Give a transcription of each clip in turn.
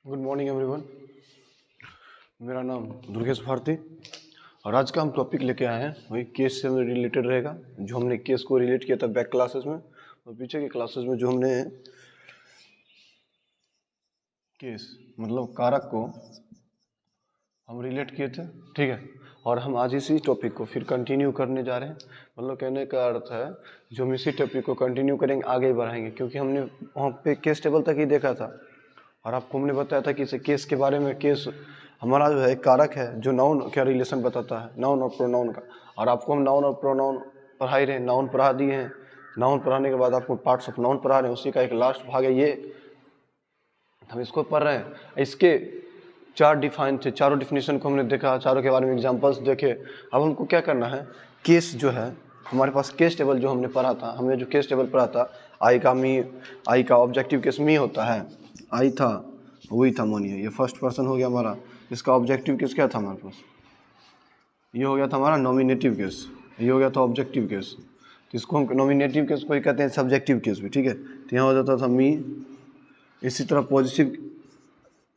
Good morning everyone. मेरा नाम दुर्गेश भारती और आज का हम टॉपिक लेके आए हैं वही केस से रिलेटेड रहेगा। जो हमने केस को रिलेट किया था बैक क्लासेस में और पीछे के क्लासेस में जो हमने केस मतलब कारक को हम रिलेट किए थे, ठीक है। और हम आज इसी टॉपिक को फिर कंटिन्यू करने जा रहे हैं। मतलब कहने का अर्थ है जो हम इसी टॉपिक को कंटिन्यू करेंगे, आगे बढ़ाएंगे, क्योंकि हमने वहाँ पे केस टेबल तक ही देखा था और आपको हमने बताया था कि इसे केस के बारे में, केस हमारा जो है एक कारक है जो नाउन का रिलेशन बताता है, नाउन और प्रोनाउन का। और आपको हम नाउन और प्रोनाउन पढ़ा ही रहे, नाउन पढ़ा दिए हैं। नाउन पढ़ाने के बाद आपको पार्ट्स ऑफ नाउन पढ़ा रहे हैं, उसी का एक लास्ट भाग है ये, हम इसको पढ़ रहे हैं। इसके चार डिफाइन थे, चारों डिफिनेशन को हमने देखा, चारों के बारे में एग्जांपल्स देखे। अब हमको क्या करना है, केस जो है हमारे पास केस टेबल जो हमने पढ़ा था, हमने जो केस टेबल पढ़ा था, आई का मी, आई का ऑब्जेक्टिव केस मी होता है, आई था वही था, मानिए ये फर्स्ट पर्सन हो गया हमारा। इसका ऑब्जेक्टिव केस क्या था हमारे पास, ये हो गया था हमारा नॉमिनेटिव केस, ये हो गया था ऑब्जेक्टिव केस। तो इसको हम नॉमिनेटिव केस को ही कहते हैं सब्जेक्टिव केस भी, ठीक है। तो यहाँ हो जाता था मी। इसी तरह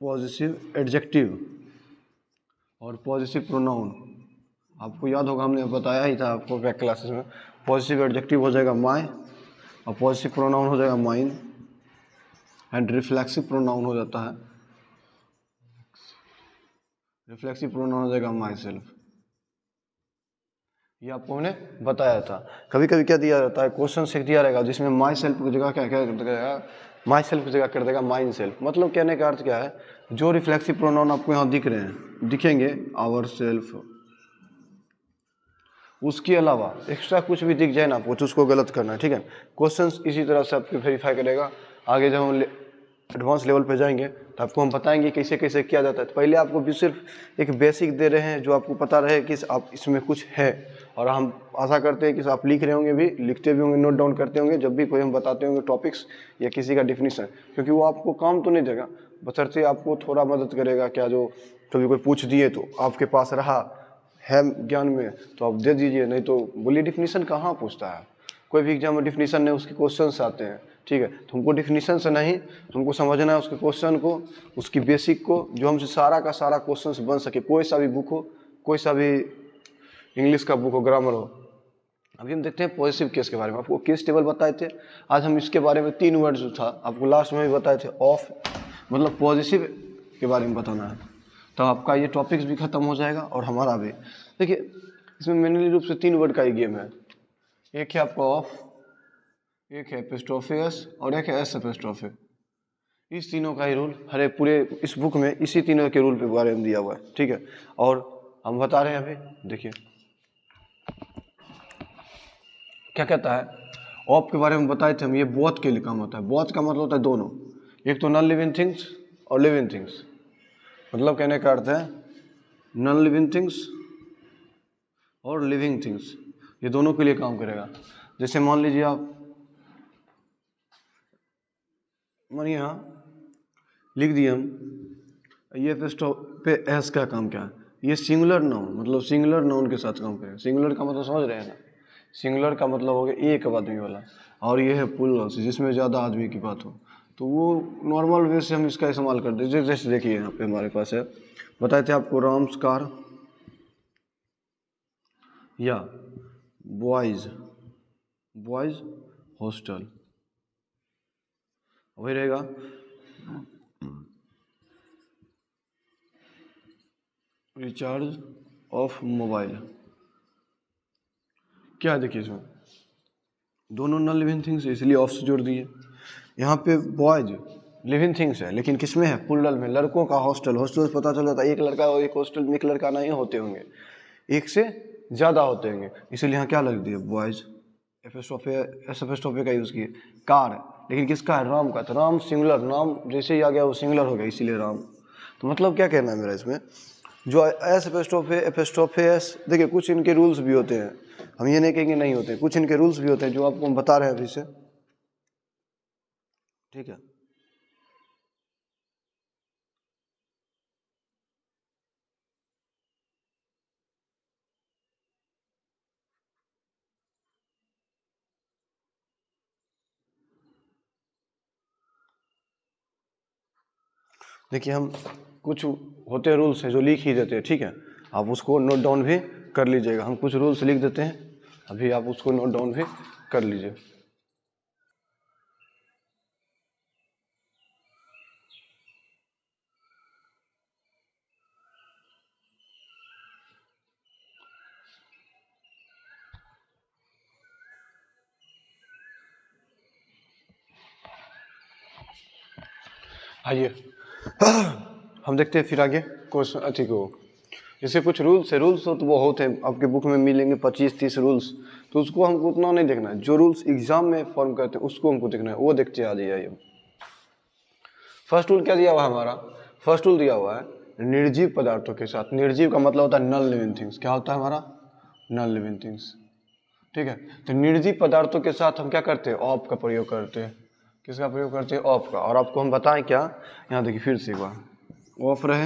पॉजिटिव एडजेक्टिव और पॉजिटिव प्रोनाउन, आपको याद होगा हमने बताया ही था आपको बैक क्लासेस में। पॉजिटिव एडजेक्टिव हो जाएगा माय और पॉजिटिव प्रोनाउन हो जाएगा माइन एंड रिफ्लेक्सिव प्रोनाउन हो जाता है, रिफ्लेक्सिव प्रोनाउन हो जाएगा माई सेल्फ। ये आपको हमने बताया था। कभी कभी क्या दिया जाता है, क्वेश्चन से दिया रहेगा जिसमें माई सेल्फ की जगह क्या क्या कर देगा, माई सेल्फ की जगह कर देगा माइन सेल्फ। मतलब कहने का अर्थ क्या है, जो रिफ्लेक्सिव प्रोनाउन आपको यहाँ दिख रहे हैं, दिखेंगे आवर सेल्फ, उसके अलावा एक्स्ट्रा कुछ भी दिख जाए ना आपको तो उसको गलत करना है, ठीक है। क्वेश्चंस इसी तरह से आपको वेरीफाई करेगा। आगे जब हम एडवांस लेवल पे जाएंगे तो आपको हम बताएंगे कैसे कैसे किया जाता है। तो पहले आपको भी सिर्फ एक बेसिक दे रहे हैं जो आपको पता रहे कि आप इसमें कुछ है, और हम आशा करते हैं कि आप लिख रहे होंगे भी, लिखते भी होंगे, नोट डाउन करते होंगे जब भी कोई हम बताते होंगे टॉपिक्स या किसी का डिफिनीशन, क्योंकि वो आपको काम तो नहीं देगा, बशर्ते आपको थोड़ा मदद करेगा। क्या जो कभी कोई पूछ दिए तो आपके पास रहा है ज्ञान में तो आप दे दीजिए, नहीं तो बोलिए डिफिनीशन कहाँ पूछता है, कोई भी एग्जाम में डिफिनीशन नहीं, उसके क्वेश्चंस आते हैं, ठीक है। तुमको डिफिनीशन से नहीं, तुमको समझना है उसके क्वेश्चन को, उसकी बेसिक को, जो हमसे सारा का सारा क्वेश्चंस बन सके। कोई सा भी बुक हो, कोई सा भी इंग्लिश का बुक हो, ग्रामर हो। अभी हम देखते हैं पॉजिटिव केस के बारे में। आपको केस टेबल बताए थे, आज हम इसके बारे में 3 वर्ड जो था आपको लास्ट में भी बताए थे, ऑफ मतलब पॉजिटिव के बारे में बताना है। तो आपका ये टॉपिक्स भी खत्म हो जाएगा और हमारा भी। देखिए इसमें मेनली रूप से 3 वर्ड का ही गेम है। एक है आपका ऑफ, एक है एपिस्ट्रोफियस और एक है एस एपिस्ट्रोफे। इस तीनों का ही रूल हरे पूरे इस बुक में इसी तीनों के रूल के बारे में दिया हुआ है, ठीक है। और हम बता रहे हैं अभी, देखिए क्या कहता है। ऑफ के बारे में बताए थे हम, ये बोथ के लिए काम होता है। बोथ का मतलब होता है दोनों, एक तो नॉन लिविंग थिंग्स और लिविंग थिंग्स। मतलब कहने का अर्थ है नॉन लिविंग थिंग्स और लिविंग थिंग्स, ये दोनों के लिए काम करेगा। जैसे मान लीजिए आप, मानिए यहाँ लिख दिए हम, ये पे एस का काम क्या है, ये सिंगुलर नाउन, मतलब सिंगुलर नाउन के साथ काम करेगा। सिंगुलर का मतलब समझ रहे हैं ना, सिंगुलर का मतलब हो गया एक आदमी वाला, और ये है प्लूरल जिसमें ज़्यादा आदमी की बात हो, तो वो नॉर्मल वे से हम इसका इस्तेमाल करते हैं। जैसे देखिए यहाँ पे हमारे पास है, बताए थे आपको राम्स कार या बॉयज़ हॉस्टल, वही रहेगा। रिचार्ज ऑफ मोबाइल, क्या देखिए इसमें दोनों नॉन लिविंग थिंग्स है, इसलिए ऑफ से जोड़ दिए। यहाँ पे बॉयज लिविंग थिंग्स है, लेकिन किस में है, प्लूरल में, लड़कों का हॉस्टल। हॉस्टल से पता चल जाता है एक लड़का और एक हॉस्टल में एक लड़का नहीं होते होंगे, एक से ज़्यादा होते होंगे, इसीलिए यहाँ क्या लग दिया बॉयज, एपिस्ट्रोफे का यूज़ किए। कार, लेकिन किसका है, राम का, तो राम सिंगुलर, नाम जैसे ही आ गया वो सिंगुलर हो गया, इसीलिए राम। तो मतलब क्या कहना है मेरा इसमें, जो एस एपिस्ट्रोफे एस, देखिए कुछ इनके रूल्स भी होते हैं, हम ये नहीं कहेंगे नहीं होते, कुछ इनके रूल्स भी होते हैं जो आपको हम बता रहे हैं अभी से, ठीक है। देखिए हम कुछ होते हैं रूल्स हैं जो लिख ही देते हैं, ठीक है, आप उसको नोट डाउन भी कर लीजिएगा। हम कुछ रूल्स लिख देते हैं, अभी आप उसको नोट डाउन भी कर लीजिए। आइए हम देखते हैं फिर आगे क्वेश्चन अच्छी को। जैसे कुछ रूल्स है, रूल्स हो तो वो होते हैं आपके बुक में मिलेंगे 25-30 रूल्स, तो उसको हमको उतना नहीं देखना है। जो रूल्स एग्जाम में फॉर्म करते हैं उसको हमको देखना है, वो देखते आ जाइए। फर्स्ट रूल क्या दिया हुआ है हमारा? फर्स्ट रूल दिया हुआ है निर्जीव पदार्थों के साथ। निर्जीव का मतलब होता है नॉन लिविंग थिंग्स। क्या होता है हमारा? नॉन लिविंग थिंग्स, ठीक है। तो निर्जीव पदार्थों के साथ हम क्या करते हैं? ऑफ का प्रयोग करते हैं। किसका प्रयोग करते हैं? ऑफ का। और आपको हम बताएं क्या, यहाँ देखिए फिर से एक बार, ऑफ रहे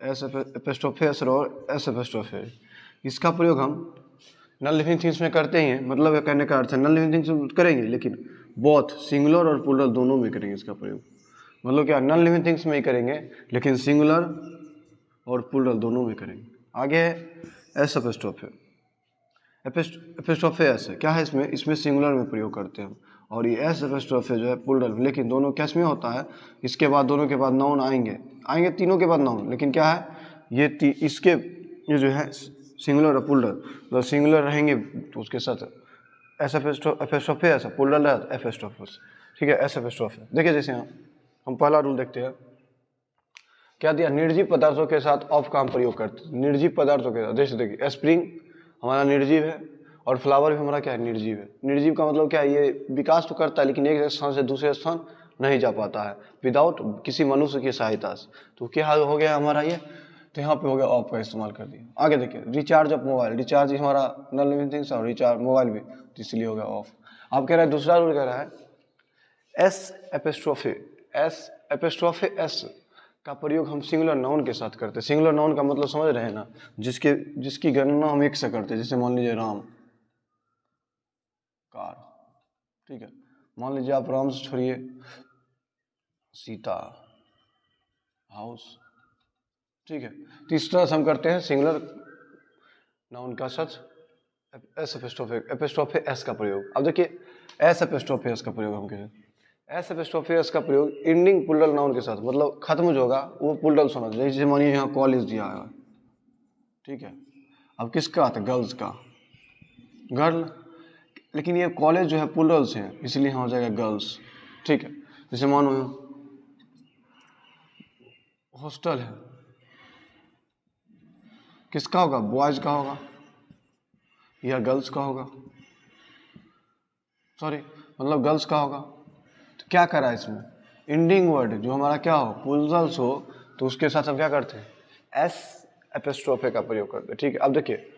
एस एपिस्ट्रोफे एस और एस एपिस्ट्रोफे, इसका प्रयोग हम नॉन लिविंग थिंग्स में करते ही हैं। मतलब कहने का अर्थ है नॉन लिविंग थिंग्स करेंगे, लेकिन बोथ सिंगुलर और प्लूरल दोनों में करेंगे इसका प्रयोग। मतलब क्या, नॉन लिविंग थिंग्स में ही करेंगे लेकिन सिंगुलर और प्लूरल दोनों में करेंगे। आगे है एस एपिस्ट्रोफे। एपिस्ट्रोफे एस है, क्या है इसमें? इसमें सिंगुलर में प्रयोग करते हैं हम। और ये एस एपिस्ट्रोफे जो है प्लूरल, लेकिन दोनों कैस में होता है? इसके बाद दोनों के बाद नाउन आएंगे तीनों के बाद नाउन, लेकिन क्या है ये इसके ये जो है सिंगुलर और प्लूरल, तो सिंगुलर रहेंगे तो उसके साथ एस एपिस्ट्रोफे एस, प्लूरल है एपिस्ट्रोफस, ठीक है, एस एपिस्ट्रोफे। देखिए जैसे हम पहला रूल देखते हैं, क्या दिया? निर्जीव पदार्थों के साथ ऑफ का हम प्रयोग करते हैं। निर्जीव पदार्थों के साथ, जैसे देखिए स्प्रिंग हमारा निर्जीव है और फ्लावर भी हमारा क्या है? निर्जीव है। निर्जीव का मतलब क्या है? ये विकास तो करता है लेकिन एक स्थान से दूसरे स्थान नहीं जा पाता है विदाउट किसी मनुष्य की सहायता से। तो क्या हो गया हमारा ये? तो यहाँ पे हो गया ऑफ का इस्तेमाल कर दिया। आगे देखिए रिचार्ज ऑफ मोबाइल, रिचार्ज हमारा नॉन लिविंग थिंग्स और रिचार्ज मोबाइल भी, तो इसलिए हो गया ऑफ। आप कह रहे हैं दूसरा रूल कह रहा है एस एपिस्ट्रोफे एस का प्रयोग हम सिंगुलर नाउन के साथ करते हैं। सिंगुलर नाउन का मतलब समझ रहे हैं ना? जिसकी गणना हम एक से करते हैं। जैसे मान लीजिए राम कार, ठीक है। मान लीजिए आप राम से छोड़िए सीता हाउस, ठीक है। तो इस तरह से हम करते हैं सिंगुलर नाउन का साथ एस एपिस्ट्रोफे एस का प्रयोग। अब देखिए एस एपिस्ट्रोफे एस का प्रयोग हम करें, एस एपिस्ट्रोफे एस का प्रयोग एंडिंग प्लूरल नाउन के साथ, मतलब खत्म जो होगा वो प्लूरल होना चाहिए। जैसे मानिए यहाँ कॉलेज दिया है, ठीक है। अब किसका आता है? गर्ल्स का, गर्ल, लेकिन ये कॉलेज जो है प्लूरल से है इसलिए यहाँ हो जाएगा गर्ल्स, ठीक है। जैसे मानो हॉस्टल है, किसका होगा? बॉयज का होगा या गर्ल्स का होगा? सॉरी, मतलब गर्ल्स का होगा। तो क्या करा है इसमें? एंडिंग वर्ड जो हमारा क्या हो? प्लूरल्स हो, तो उसके साथ हम क्या करते हैं? एस एपिस्ट्रोफे का प्रयोग करते हैं, ठीक है। अब देखिए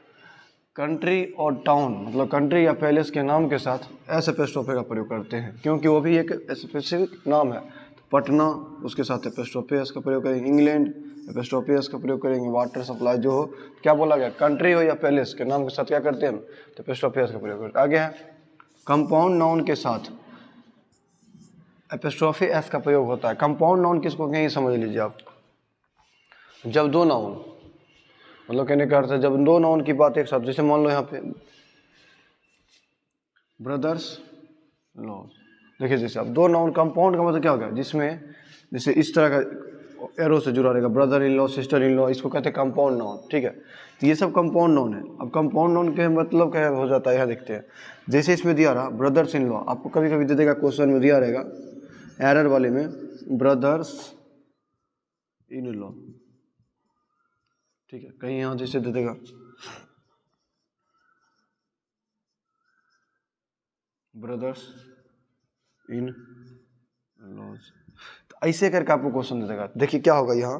कंट्री और टाउन, मतलब कंट्री या पैलेस के नाम के साथ एस एपिस्ट्रोफे का प्रयोग करते हैं, क्योंकि वो भी एक स्पेसिफिक नाम है। तो पटना, उसके साथ एपिस्ट्रोफे एस का प्रयोग करेंगे। इंग्लैंड, एपिस्ट्रोफे एस का प्रयोग करेंगे। वाटर सप्लाई जो हो, क्या बोला गया? कंट्री हो या पैलेस के नाम के साथ क्या करते हैं? तो एपिस्ट्रोफे एस का प्रयोग करते हैं। आगे है कंपाउंड नाउन के साथ एपिस्ट्रोफे एस का प्रयोग होता है। कंपाउंड नाउन किसको कहेंगे समझ लीजिए आप। जब दो नाउन, मतलब कहने का अर्थ है जब दो नाउन की बात एक साथ, जैसे मान लो यहाँ पे ब्रदर्स लॉ, देखिए जैसे अब दो नाउन, कंपाउंड का मतलब क्या होगा? जिसमें जैसे इस तरह का एरो से जुड़ा रहेगा, brother in law, sister in law, इसको कहते हैं कंपाउंड नाउन, ठीक है। तो ये सब कंपाउंड नाउन है। अब कंपाउंड नाउन के मतलब क्या हो जाता है, यहाँ देखते हैं। जैसे इसमें दिया रहा ब्रदर्स इन लॉ, आपको कभी कभी दे देगा क्वेश्चन में दिया रहेगा एरर वाले में ब्रदर्स इन लॉ, ठीक है। कहीं यहाँ जैसे दे देगा ब्रदर्स इन लॉज, तो ऐसे करके आपको क्वेश्चन दे देगा। देखिए क्या होगा यहाँ,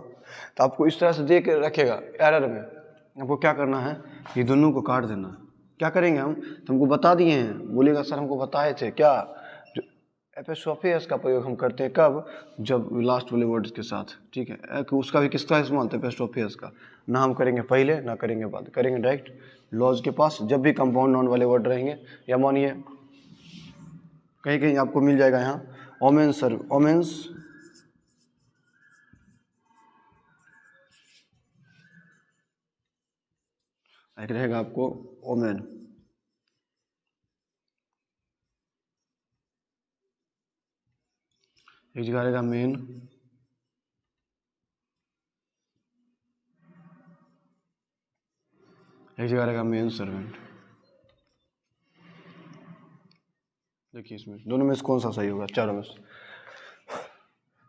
तो आपको इस तरह से दे के रखेगा एरर में, आपको क्या करना है? ये दोनों को काट देना है। क्या करेंगे हम? तो हमको बता दिए हैं, बोलेगा सर हमको बताए थे क्या? जो एपिस्ट्रोफे एस का प्रयोग हम करते हैं कब? जब लास्ट वाले वर्ड्स के साथ, ठीक है। उसका भी किसका इस्तेमाल था? एपिस्ट्रोफे एस का। ना हम करेंगे पहले ना करेंगे बाद, करेंगे डायरेक्ट लॉज के पास जब भी कंपाउंड नाउन वाले वर्ड रहेंगे। या मानिए कहीं कहीं आपको मिल जाएगा यहाँ ओमेंस, सर ओमेंस एक रहेगा आपको ओमेन, एक जगह रहेगा मेन, एक जगह रहेगा मेन सर्वेंट। देखिए इसमें दोनों में से कौन सा सही होगा, चारों में से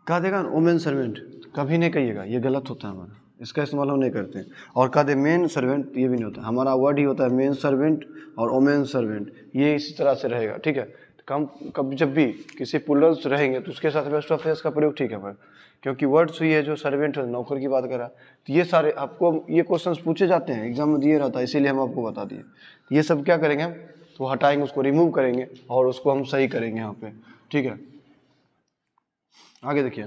कहा देगा ओमेन सर्वेंट, कभी नहीं कहिएगा, ये गलत होता है हमारा, इसका इस्तेमाल हम नहीं करते हैं। और कहा दे मेन सर्वेंट, ये भी नहीं होता, हमारा वर्ड ही होता है मेन सर्वेंट और ओमेन सर्वेंट, ये इसी तरह से रहेगा, ठीक है। तो कभी जब भी किसी प्लूरल्स रहेंगे तो उसके साथ बेस्ट ऑफ एस का प्रयोग ठीक है पर, क्योंकि वर्ड्स हुई है जो सर्वेंट नौकर की बात करा, तो ये सारे आपको ये क्वेश्चंस पूछे जाते हैं, एग्जाम में दिए रहता है, इसीलिए हम आपको बता दिए। ये सब क्या करेंगे हम, तो हटाएंगे, उसको रिमूव करेंगे और उसको हम सही करेंगे यहाँ पे, ठीक है। आगे देखिए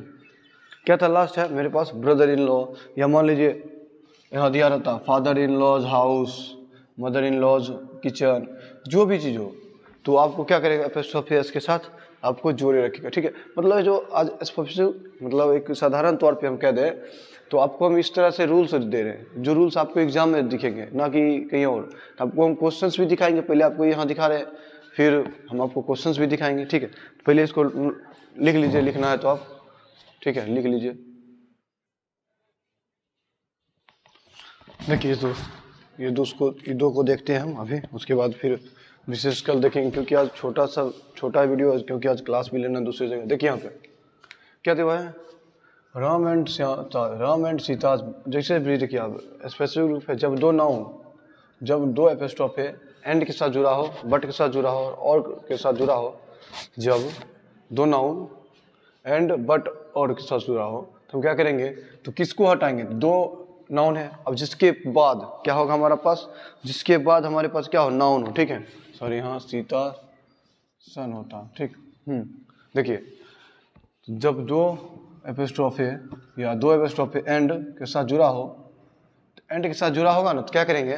क्या था, लास्ट है मेरे पास ब्रदर इन लॉ, या मान लीजिए यहाँ दिया रहता father in law's house, mother in law's kitchen, जो भी चीज़ हो तो आपको क्या करेगा, एपोस्ट्रोफी एस के साथ आपको जोड़े रखेगा, ठीक है। मतलब जो आज मतलब एक साधारण तौर पे हम कह दें तो आपको हम इस तरह से रूल्स दे रहे हैं, जो रूल्स आपको एग्जाम में दिखेंगे ना कि कहीं और। तो आपको हम क्वेश्चंस भी दिखाएंगे, पहले आपको यहाँ दिखा रहे हैं, फिर हम आपको क्वेश्चंस भी दिखाएंगे, ठीक है। पहले इसको लिख लीजिए, लिखना है तो आप, ठीक है, लिख लीजिए। देखिए दोस्त, ये दो को देखते हैं हम अभी, उसके बाद फिर विशेष कल देखेंगे, क्योंकि आज छोटा वीडियो है, क्योंकि आज क्लास भी लेना दूसरी जगह। देखिए यहाँ पे क्या दिया है, राम एंड सीता, जैसे भी देखिए आप स्पेसिफिक रूप है, जब दो नाउन, जब दो एपोस्ट्रोफ है एंड के साथ जुड़ा हो, बट के साथ जुड़ा हो और के साथ जुड़ा हो, जब दो नाउन एंड बट और के साथ जुड़ा हो तो हम क्या करेंगे, तो किसको हटाएंगे, दो नाउन है, अब जिसके बाद क्या होगा हमारे पास, जिसके बाद हमारे पास क्या हो, नाउन हो, ठीक है। सॉरी यहाँ सीता सन होता, ठीक। देखिए जब दो एपोस्ट्रोफ है या दो एपोस्ट्रोफ एंड के साथ जुड़ा हो, तो एंड के साथ जुड़ा होगा ना, तो क्या करेंगे,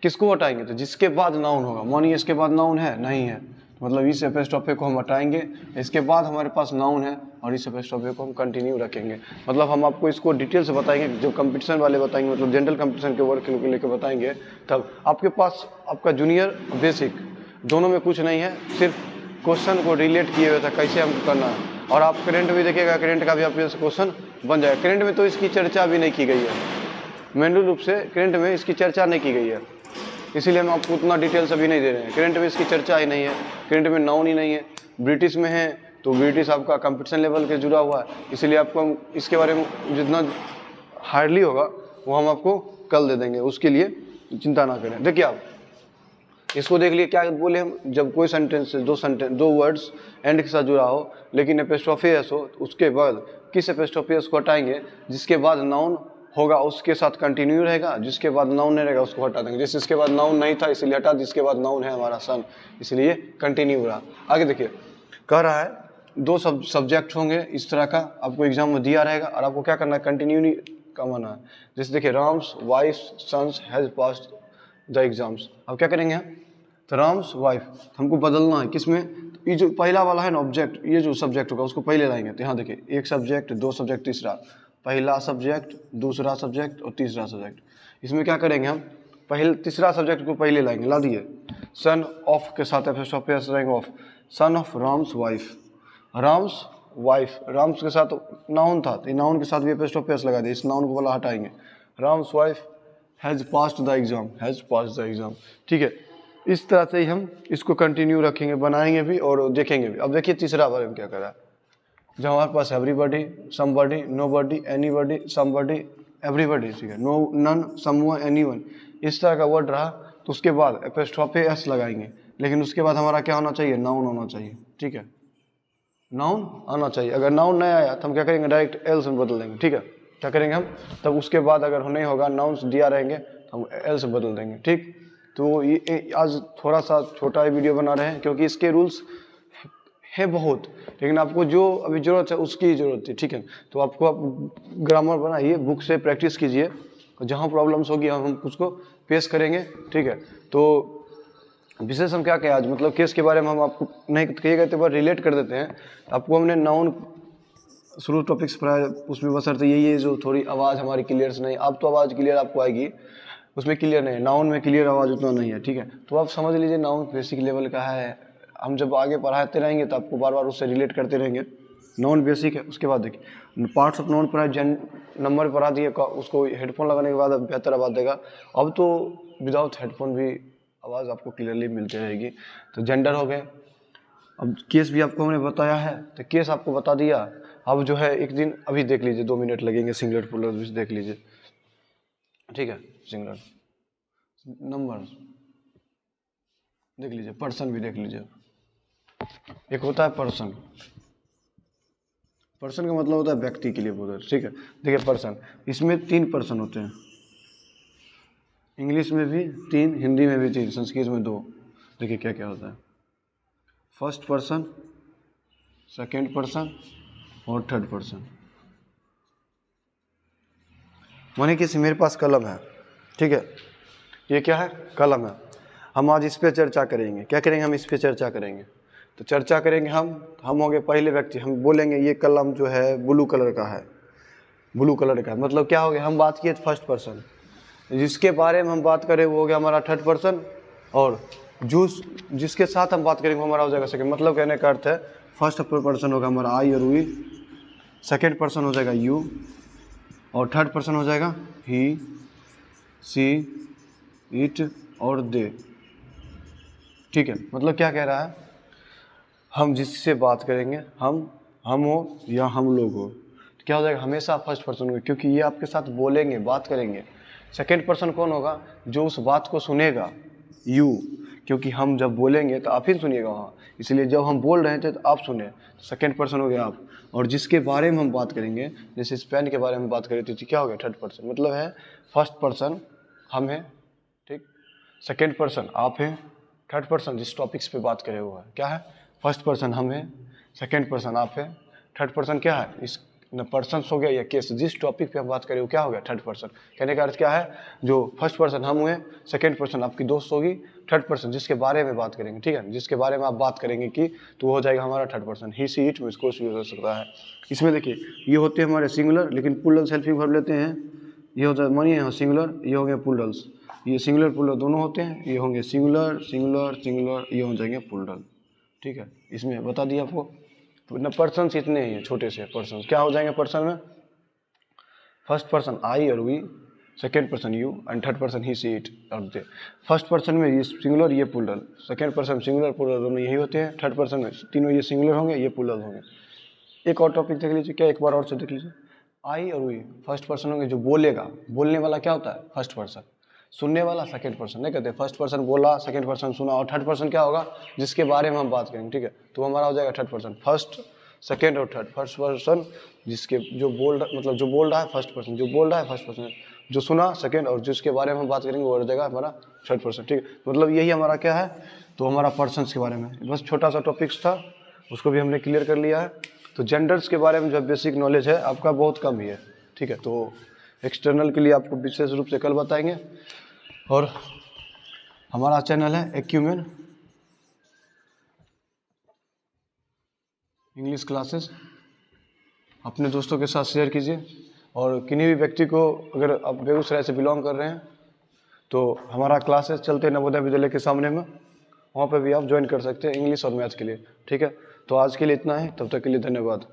किसको हटाएंगे, तो जिसके बाद नाउन होगा। मानिए इसके बाद नाउन है, नहीं है, मतलब इस एपोस्ट्रोफे को हम हटाएंगे, इसके बाद हमारे पास नाउन है और इस एपोस्ट्रोफे को हम कंटिन्यू रखेंगे। मतलब हम आपको इसको डिटेल से बताएंगे, जब कंपटीशन वाले बताएंगे, मतलब जनरल कंपटीशन के वर्क को लेकर बताएंगे, तब आपके पास आपका जूनियर बेसिक दोनों में कुछ नहीं है, सिर्फ क्वेश्चन को रिलेट किए हुए था कैसे हमको करना है। और आप करेंट भी देखिएगा, करेंट का भी आपके क्वेश्चन बन जाएगा। करेंट में तो इसकी चर्चा भी नहीं की गई है, मेन रूप से करेंट में इसकी चर्चा नहीं की गई है, इसीलिए हम आपको उतना डिटेल्स अभी नहीं दे रहे हैं। करंट में इसकी चर्चा ही नहीं है, करंट में नाउन ही नहीं है। ब्रिटिश में है तो ब्रिटिश आपका कंपटीशन लेवल के जुड़ा हुआ है, इसीलिए आपको हम इसके बारे में जितना हार्डली होगा वो हम आपको कल दे देंगे, उसके लिए चिंता ना करें। देखिए आप इसको देख लिए, क्या बोले हम, जब कोई सेंटेंस दो वर्ड्स एंड के साथ जुड़ा हो लेकिन एपोस्ट्रोफी एस हो, तो उसके बाद किस एपोस्ट्रोफी एस को हटाएंगे, जिसके बाद नाउन होगा उसके साथ कंटिन्यू रहेगा, जिसके बाद नाउन नहीं रहेगा उसको हटा देंगे। जैसे इसके बाद नाउन नहीं था इसलिए हटा, जिसके बाद नाउन है हमारा सन, इसलिए कंटिन्यू रहा। आगे देखिए कह रहा है दो सब्जेक्ट होंगे इस तरह का, आपको एग्जाम में दिया रहेगा और आपको क्या करना है, कंटिन्यू नहीं कमाना है। जैसे देखिए Ram's wife sons has passed the exams, अब क्या करेंगे, तो राम्स वाइफ हमको बदलना है किसमें, तो ये जो पहला वाला है ना ऑब्जेक्ट, ये जो सब्जेक्ट होगा उसको पहले लाएंगे। तो यहाँ देखिए एक सब्जेक्ट, दो सब्जेक्ट, तीसरा, पहला सब्जेक्ट, दूसरा सब्जेक्ट और तीसरा सब्जेक्ट। इसमें क्या करेंगे हम, पहले तीसरा सब्जेक्ट को पहले लाएंगे, ला दिए, सन ऑफ के साथ एपोस्ट्रोफी रहेंगे of, son of Ram's wife, Ram's wife, Ram's के साथ नाउन था तो नाउन के साथ भी एपोस्ट्रोफी लगा दिए, इस नाउन को वाला हटाएंगे, Ram's wife has passed the exam, has passed the exam, ठीक है। इस तरह से ही हम इसको कंटिन्यू रखेंगे, बनाएंगे भी और देखेंगे भी। अब देखिए तीसरा बारे में क्या कर रहा है, जब हमारे पास everybody, somebody, nobody, anybody, somebody, everybody, ठीक है, नो, नन, समवन, एनीवन, इस तरह का वर्ड रहा तो उसके बाद एपोस्ट्रोफी एस लगाएंगे, लेकिन उसके बाद हमारा क्या होना चाहिए, नाउन होना चाहिए, ठीक है, नाउन आना चाहिए। अगर नाउन नहीं आया तो हम क्या करेंगे, डायरेक्ट एल से बदल देंगे, ठीक है। क्या करेंगे हम, तब उसके बाद अगर नहीं होगा, नाउन्स दिया रहेंगे तो हम एल से बदल देंगे, ठीक। तो ये आज थोड़ा सा छोटा वीडियो बना रहे हैं क्योंकि इसके रूल्स है बहुत, लेकिन आपको जो अभी ज़रूरत है उसकी ही ज़रूरत है, ठीक है। तो आपको आप ग्रामर बनाइए, बुक से प्रैक्टिस कीजिए, जहाँ प्रॉब्लम्स होगी हम उसको पेश करेंगे, ठीक है। तो विशेष हम क्या कहें आज, मतलब केस के बारे में हम आपको नहीं कहिएगा तो रिलेट कर देते हैं। आपको हमने नाउन शुरू टॉपिक्स पढ़ाया, उसमें बसरते यही है जो थोड़ी आवाज़ हमारी क्लियर से नहीं, अब तो आवाज़ क्लियर आपको आएगी, उसमें क्लियर नहीं है, नाउन में क्लियर आवाज़ उतना नहीं है, ठीक है। तो आप समझ लीजिए नाउन बेसिक लेवल का है, हम जब आगे पढ़ाते रहेंगे तो आपको बार बार उससे रिलेट करते रहेंगे। नाउन बेसिक है, उसके बाद देखिए पार्ट्स ऑफ नाउन पढ़ा, जन नंबर पढ़ा दिए, उसको हेडफोन लगाने के बाद अब बेहतर आवाज़ देगा। अब तो विदाउट हेडफोन भी आवाज़ आपको क्लियरली मिलती रहेगी। तो जेंडर हो गए, अब केस भी आपको हमने बताया है, तो केस आपको बता दिया। अब जो है एक दिन अभी देख लीजिए, 2 मिनट लगेंगे, सिंगुलर प्लूरल भी देख लीजिए, ठीक है। सिंगुलर नंबर देख लीजिए, पर्सन भी देख लीजिए। एक होता है पर्सन, पर्सन का मतलब होता है व्यक्ति के लिए बोलते हैं, ठीक है। देखिए पर्सन, इसमें 3 पर्सन होते हैं, इंग्लिश में भी 3, हिंदी में भी 3, संस्कृत में 2। देखिए क्या क्या होता है, फर्स्ट पर्सन, सेकेंड पर्सन और थर्ड पर्सन। माने कि मेरे पास कलम है, ठीक है, ये क्या है, कलम है। हम आज इस पे चर्चा करेंगे, क्या करेंगे, हम इस पे चर्चा करेंगे। तो चर्चा करेंगे हम होंगे पहले व्यक्ति, हम बोलेंगे ये कलम जो है ब्लू कलर का है, ब्लू कलर का, मतलब क्या हो गया, हम बात किए फर्स्ट पर्सन। जिसके बारे में हम बात करें वो हो गया हमारा थर्ड पर्सन, और जिसके साथ हम बात करेंगे वो हमारा हो जाएगा सेकेंड। मतलब कहने का अर्थ है फर्स्ट पर्सन होगा हमारा आई और वी, सेकेंड पर्सन हो जाएगा यू, और थर्ड पर्सन हो जाएगा ही, सी, इट और दे, ठीक है। मतलब क्या कह रहा है, हम जिससे बात करेंगे, हम हो या हम लोग हो, तो क्या हो जाएगा, हमेशा फर्स्ट पर्सन होगा, क्योंकि ये आपके साथ बोलेंगे, बात करेंगे। सेकेंड पर्सन कौन होगा, जो उस बात को सुनेगा, यू, क्योंकि हम जब बोलेंगे तो आप ही सुनिएगा वहाँ, इसलिए जब हम बोल रहे थे तो आप सुने, सेकेंड पर्सन हो गया आप। और जिसके बारे में हम बात करेंगे, जैसे इस पेन के बारे में बात करें तो क्या हो गया, थर्ड पर्सन। मतलब है फर्स्ट पर्सन हम हैं, ठीक, सेकेंड पर्सन आप हैं, थर्ड पर्सन जिस टॉपिक्स पे बात करे हुआ है क्या है, फर्स्ट पर्सन हम हैं, सेकेंड पर्सन आप हैं, थर्ड पर्सन क्या है, इस न पर्सन हो गया या केस, जिस टॉपिक पे हम बात करें वो क्या हो गया, थर्ड पर्सन। कहने का अर्थ क्या है, जो फर्स्ट पर्सन हम हुए, सेकेंड पर्सन आपकी दोस्त होगी, थर्ड पर्सन जिसके बारे में बात करेंगे, ठीक है, जिसके बारे में आप बात करेंगे कि, तो वो हो जाएगा हमारा third person. He, she, it में इसको यूज हो सकता है। इसमें देखिए ये होते हैं हमारे सिंगुलर, लेकिन प्लूरल हेल्पिंग वर्ब लेते हैं। ये होता है, मानिए यहाँ सिंगुलर, ये हो गया प्लूरल्स, ये सिंगुलर प्लूरल दोनों होते हैं, ये होंगे सिंगुलर सिंगुलर सिंगुलर, ये हो जाएंगे प्लूरल, ठीक है। इसमें बता दिया आपको न, पर्सन इतने ही हैं, छोटे से पर्सन क्या हो जाएंगे पर्सन में, फर्स्ट पर्सन आई और we, second person you and third person he, she, it और दे। फर्स्ट पर्सन में ये सिंगुलर, ये plural, second person singular plural दोनों यही होते हैं, थर्ड पर्सन में तीनों ये सिंगुलर होंगे, ये प्लूरल होंगे। एक और टॉपिक देख लीजिए, क्या एक बार और से देख लीजिए, आई और वी फर्स्ट पर्सन होंगे, जो बोलेगा, बोलने वाला क्या होता है, फर्स्ट पर्सन, सुनने वाला सेकंड पर्सन। नहीं कहते फर्स्ट पर्सन बोला, सेकंड पर्सन सुना, और थर्ड पर्सन क्या होगा, जिसके बारे में हम बात करेंगे, ठीक है, तो हमारा हो जाएगा थर्ड पर्सन। फर्स्ट, सेकंड और थर्ड, फर्स्ट पर्सन जिसके जो मतलब जो बोल रहा है फर्स्ट पर्सन, जो बोल रहा है फर्स्ट पर्सन, जो सुना सेकंड, और जिसके बारे में हम बात करेंगे वो हो जाएगा हमारा थर्ड पर्सन, ठीक है। मतलब यही हमारा क्या है, तो हमारा पर्सन्स के बारे में बस छोटा सा टॉपिक्स था, उसको भी हमने क्लियर कर लिया है। तो जेंडर्स के बारे में जो बेसिक नॉलेज है आपका बहुत कम ही है, ठीक है। तो एक्सटर्नल के लिए आपको विशेष रूप से कल बताएंगे। और हमारा चैनल है एक्यूमेन इंग्लिश क्लासेस, अपने दोस्तों के साथ शेयर कीजिए। और किन्हीं भी व्यक्ति को, अगर आप बेगूसराय से बिलोंग कर रहे हैं तो हमारा क्लासेस चलते हैं नवोदय विद्यालय के सामने में, वहाँ पे भी आप ज्वाइन कर सकते हैं इंग्लिश और मैथ के लिए, ठीक है। तो आज के लिए इतना ही, तब तक के लिए धन्यवाद।